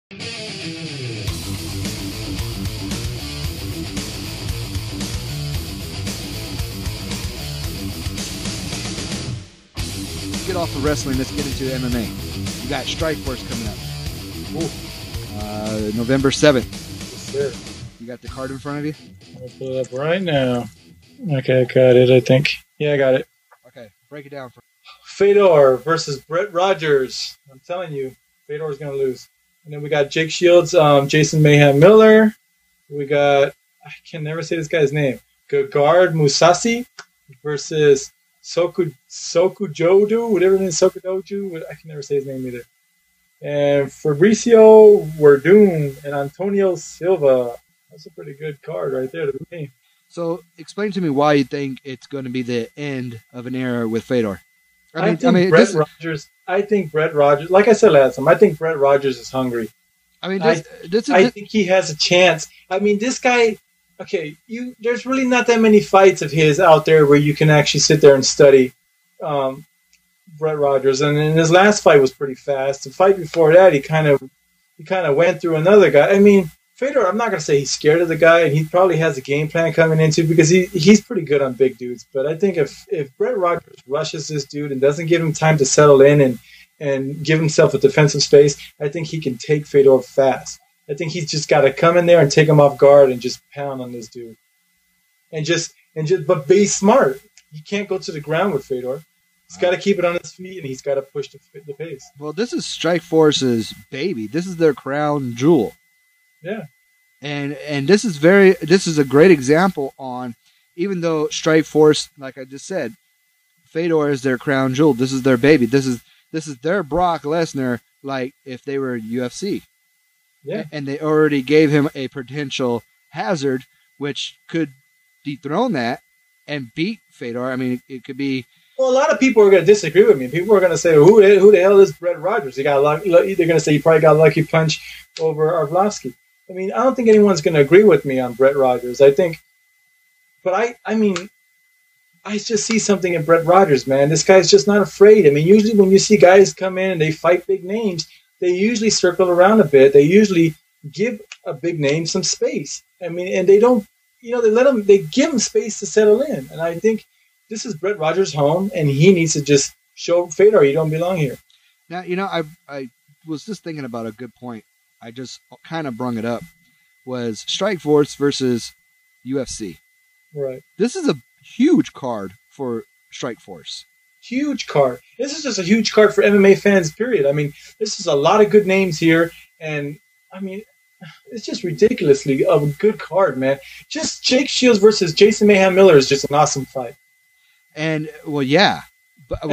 Get off of wrestling. Let's get into MMA. You got Strikeforce coming up. November 7th. Yes, sir. You got the card in front of you? I'll pull it up right now. Okay, I got it, I think. Yeah, I got it. Okay, break it down. Fedor versus Brett Rogers. I'm telling you, Fedor's going to lose. And then we got Jake Shields, Jason Mayhem Miller. We got, I can never say this guy's name, Gagard Musasi versus Sokujodu, whatever it is, Sokudoju. I can never say his name either. And Fabricio Werdum and Antonio Silva. That's a pretty good card right there to me. So, explain to me why you think it's going to be the end of an era with Fedor. I think Brett Rogers, like I said last time, I think Brett Rogers is hungry. I think he has a chance. I mean, this guy, okay, there's really not that many fights of his out there where you can actually sit there and study Brett Rogers. And his last fight was pretty fast. The fight before that, he kind of went through another guy. I mean, Fedor, I'm not going to say he's scared of the guy, and he probably has a game plan coming into because he's pretty good on big dudes. But I think if Brett Rogers rushes this dude and doesn't give him time to settle in and give himself a defensive space, I think he can take Fedor fast. I think he's just got to come in there and take him off guard and just pound on this dude. But be smart. He can't go to the ground with Fedor. He's got to keep it on his feet, and he's got to push the pace. Well, this is Strikeforce's baby. This is their crown jewel. Yeah. And this is a great example on, even though Strikeforce, like I just said, Fedor is their crown jewel. This is their baby. This is their Brock Lesnar, like if they were UFC. Yeah. And they already gave him a potential hazard, which could dethrone that and beat Fedor. I mean, it could be. Well, a lot of people are going to disagree with me. People are going to say, who the hell is Brett Rogers? They're going to say he probably got a lucky punch over Arlovsky. I mean, I don't think anyone's going to agree with me on Brett Rogers. I just see something in Brett Rogers, man. This guy's just not afraid. I mean, usually when you see guys come in and they fight big names, they usually circle around a bit. They usually give a big name some space. I mean, and they don't, they give him space to settle in. And I think this is Brett Rogers' home, and he needs to just show Fedor you don't belong here. Now, I was just thinking about a good point. I just kind of brung it up, was Strikeforce versus UFC. Right. This is a huge card for Strikeforce. Huge card. This is just a huge card for MMA fans, period. I mean, this is a lot of good names here, and, I mean, it's just ridiculously a good card, man. Just Jake Shields versus Jason Mayhem Miller is just an awesome fight. And, well, yeah. But, and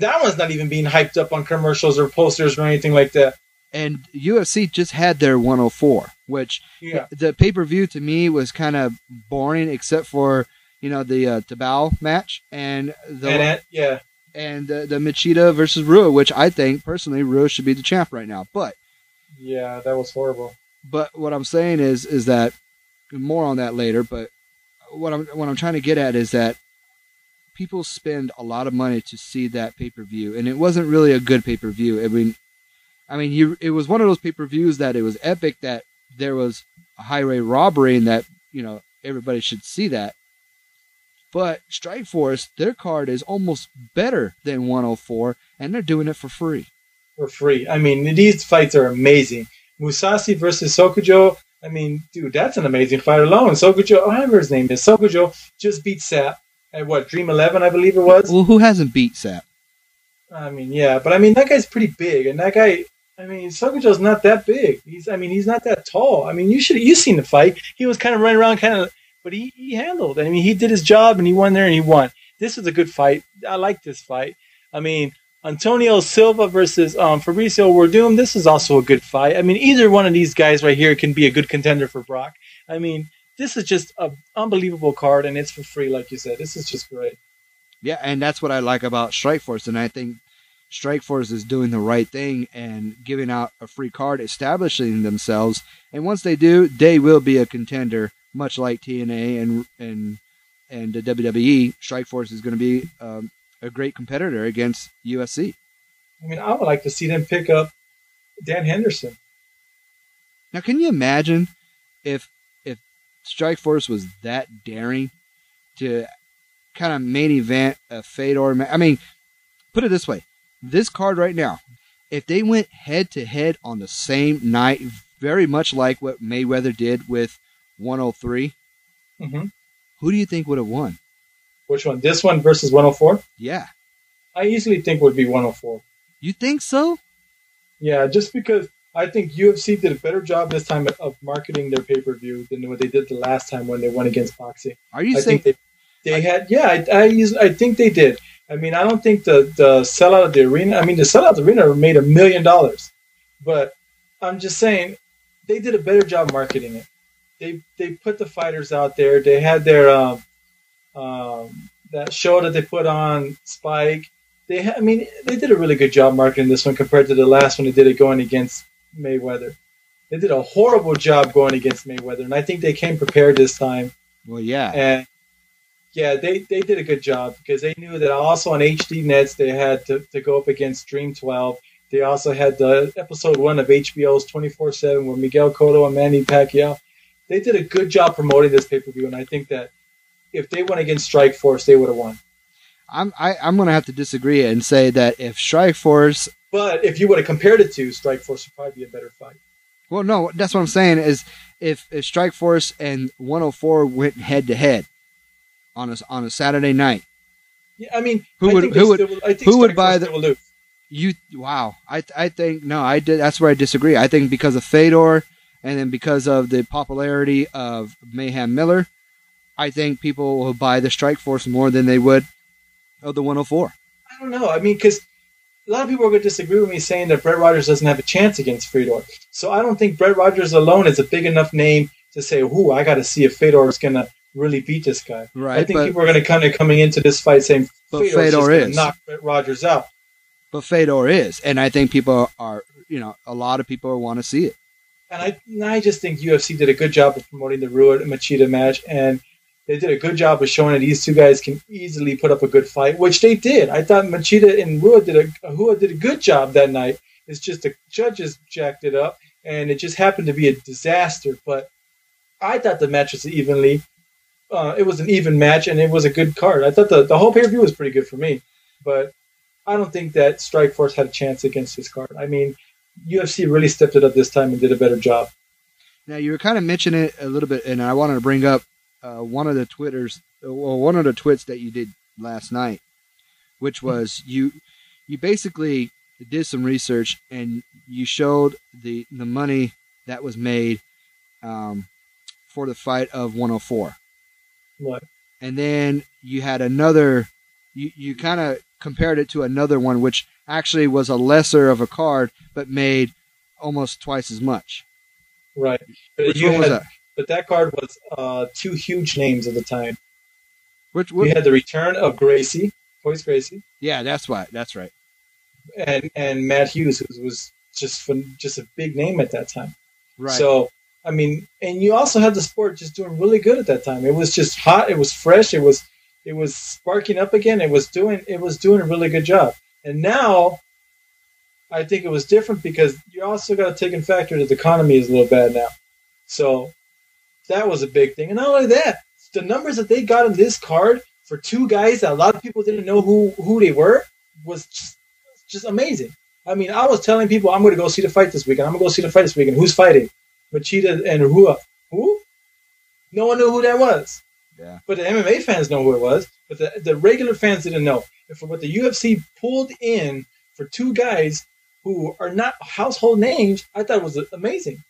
that one's not even being hyped up on commercials or posters or anything like that. And UFC just had their 104, which the pay-per-view to me was kind of boring, except for the Tabao match and the Machida versus Rua, which I think personally Rua should be the champ right now. But yeah, that was horrible. But what I'm saying is that more on that later. But what I'm trying to get at is that people spend a lot of money to see that pay-per-view, and it wasn't really a good pay-per-view. It was one of those pay-per-views that it was epic that there was a highway robbery and that, everybody should see that. But Strikeforce, their card is almost better than 104, and they're doing it for free. For free. I mean, these fights are amazing. Musasi versus Sokujo. I mean, dude, that's an amazing fight alone. Sokujo, whatever his name is, Sokujo just beat Sap at Dream 11, I believe it was. Well, who hasn't beat Sap? I mean, yeah, but I mean, that guy's pretty big, and that guy. I mean, Sokujo's not that big. He's not that tall. I mean, you've seen the fight. He was kind of running around, but he handled. I mean, he did his job, and he won there, and he won. This was a good fight. I like this fight. I mean, Antonio Silva versus Fabricio Werdum. This is also a good fight. I mean, either one of these guys right here can be a good contender for Brock. I mean, this is just an unbelievable card, and it's for free, like you said. This is just great. Yeah, and that's what I like about Strikeforce, and I think Strikeforce is doing the right thing and giving out a free card, establishing themselves. And once they do, they will be a contender, much like TNA and the WWE. Strikeforce is going to be a great competitor against UFC. I mean, I would like to see them pick up Dan Henderson. Now, can you imagine if Strikeforce was that daring to kind of main event a fedor? I mean, put it this way: this card right now, if they went head to head on the same night, very much like what Mayweather did with 103, who do you think would have won? Which one? This one versus 104? Yeah. I easily think would be 104. You think so? Yeah, just because I think UFC did a better job this time of marketing their pay-per-view than what they did the last time when they went against boxing. Are you saying they had? Yeah, I think they did. I mean, I don't think the sellout of the arena. I mean, the sellout of the arena made $1 million, but I'm just saying they did a better job marketing it. They put the fighters out there. They had their that show that they put on Spike. They did a really good job marketing this one compared to the last one they did it going against Mayweather. They did a horrible job going against Mayweather, and I think they came prepared this time. Well, yeah. And yeah, they did a good job because they knew that also on HD Nets they had to go up against Dream 12. They also had the episode 1 of HBO's 24/7 with Miguel Cotto and Manny Pacquiao. They did a good job promoting this pay-per-view, and I think that if they went against Strikeforce, they would have won. I'm going to have to disagree and say that if Strikeforce... But if you would have compared it to, Strikeforce would probably be a better fight. Well, no, that's what I'm saying is if Strikeforce and 104 went head-to-head on a Saturday night. Yeah, I mean, who would buy the... Wow. I think... No, I did. That's where I disagree. I think because of Fedor and then because of the popularity of Mayhem Miller, I think people will buy the Strikeforce more than they would of the 104. I don't know. I mean, because a lot of people are going to disagree with me saying that Brett Rogers doesn't have a chance against Fedor. So I don't think Brett Rogers alone is a big enough name to say, "Ooh, I got to see if Fedor is going to really beat this guy." Right. I think people are going to coming into this fight saying Fedor is going to knock Brett Rogers out. But Fedor is, and I think people are, a lot of people want to see it. And I just think UFC did a good job of promoting the Rua and Machida match, and they did a good job of showing that these two guys can easily put up a good fight, which they did. I thought Machida and Rua did a good job that night. It's just the judges jacked it up, and it just happened to be a disaster. But I thought the match was it was an even match, and it was a good card. I thought the whole pay-per-view was pretty good for me, but I don't think that Strikeforce had a chance against this card. I mean, UFC really stepped it up this time and did a better job. Now, you were kind of mentioning it a little bit, and I wanted to bring up one of the twits that you did last night, which was you basically did some research and you showed the money that was made for the fight of 104. What? And then you had another. You kind of compared it to another one, which actually was a lesser of a card, but made almost twice as much. Right. Which one was that? But that card was two huge names at the time. What? We had the return of Gracie, Royce Gracie. Yeah, that's right. That's right. And Matt Hughes, who was just a big name at that time. Right. So, I mean, and you also had the sport just doing really good at that time. It was just hot. It was fresh. It was sparking up again. It was doing a really good job. And now, I think it was different because you also got to take in factor that the economy is a little bad now. So that was a big thing. And not only that, the numbers that they got in this card for two guys that a lot of people didn't know who they were was just amazing. I mean, I was telling people I'm going to go see the fight this weekend. Who's fighting? Machida and Rua. Who? No one knew who that was. Yeah. But the MMA fans know who it was. But the regular fans didn't know. And for what the UFC pulled in for two guys who are not household names, I thought it was amazing.